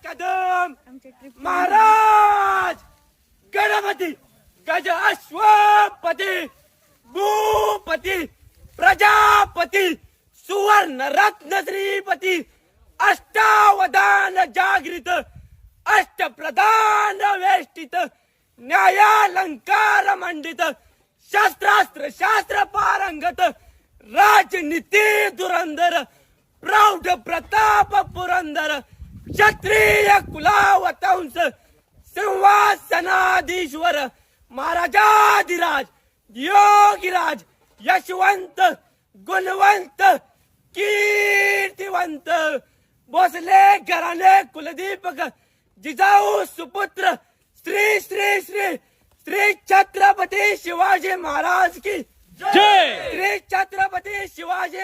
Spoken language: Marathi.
कदम महाराज गणपती गज अश्वपती भूपती प्रजापती सुवर्ण रत्न श्रीपती अष्टावधान जागृत अष्टप्रधान वेष्टित न्यायालंकार मंडित शस्त्रास्त्र शास्त्र पारंगत राजनीती धुरंधर प्रौढ प्रताप पुरंदर क्षत्रिय कुलावतंस सिंहासनाधीश्वर महाराजाधिराज योगीराज यशवंत गुणवंत कीर्तिवंत भोसले घराणे कुलदीपक जिजाऊ सुपुत्र श्री श्री श्री श्री छत्रपती शिवाजी महाराज की जय। श्री छत्रपती शिवाजी